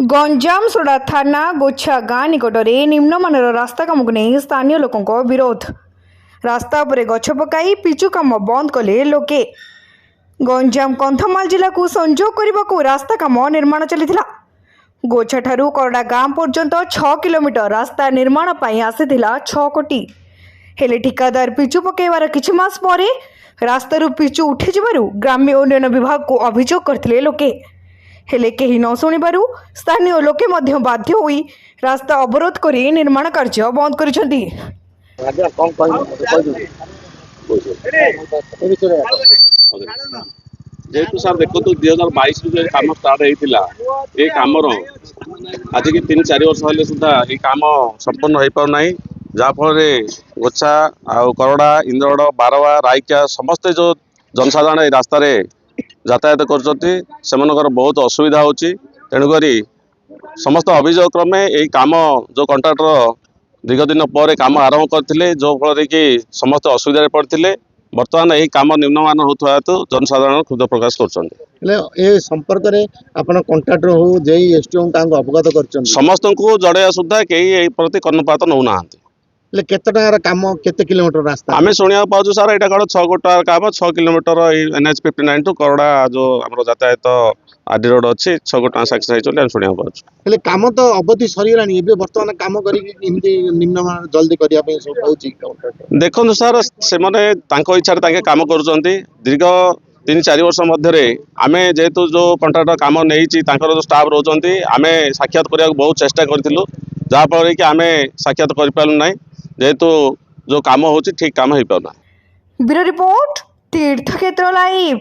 Ganjam soda थाना गोछा गाँ निकटरे निम्नमानर रास्ता काम को नहीं स्थानीय लोकों विरोध। रास्ता उपरे गछ पकाई पिचु काम बंद कले लोके। गंजाम कंधमाल जिला को संजोग करने को रास्ता काम निर्माण चली गोछा ठारू करडा गाँ पर्यंत 6 किलोमीटर रास्ता निर्माण पाई आसीथिला 6 कोटी हेले ठिकादार पिचु पकेवार किछि मास परे रास्तारू पिचु उठी जिबारु ग्राम्य उन्नयन विभाग को अभियोग करथिले लोके हेले केही न शुणिबारु स्थानीय लोके मध्य बाध्य होई रास्ता अवरोध करी निर्माण कार्य बंद करिसेंती। जेहेतु सर देखो 2022 जो काम स्टार्ट होता ये कम आज की 3-4 वर्ष हेल्ले सुधा ये कम संपूर्ण हो पाना जहाँफल गोछा आउ करड़ा इंद्रगड़ बारवा रायका समस्ते जो जनसाधारण रास्त यातायात कर बहुत असुविधा होची तेणुक समस्त अभियोग क्रमे यही कम जो कंट्राक्टर दीर्घ दिन पर कम आरंभ करते जो फल कि समस्त असुविधा पड़ते बर्तमान यही कम निम्नमान होता हेतु जनसाधारण क्षुद्र प्रकाश कर संपर्क में आप कंट्राक्टर हो जेई एसटीओ अवगत कर समस्त को जड़ाइया सुधा कई प्रति कर्णपात नौना केते टंकार काम केते किलोमीटर रास्ता आम शुणा पाचु सर यहाँ कौन 6 कोटी काम 6 किलोमीटर NH 59 टू करड़ा जो आम यातायात आदि रोड अच्छी 6 कोटी सक्सेस होती शुणा पाचु काम तो अवधि सरीगलानी बर्तमान काम निम्न जल्दी करने देखो सर से इच्छा काम कर दीर्घ 3-4 वर्ष मध्य आम जेहेतु जो कंट्राक्टर काम नहीं जो स्टाफ रोचे आम साक्षात करने बहुत चेष्टा करूँ जहाँफल कि आम साक्षात कर जेहेतु जो काम हो ठीक काम हो पाना। ब्यूरो रिपोर्ट तीर्थक्षेत्र लाइव।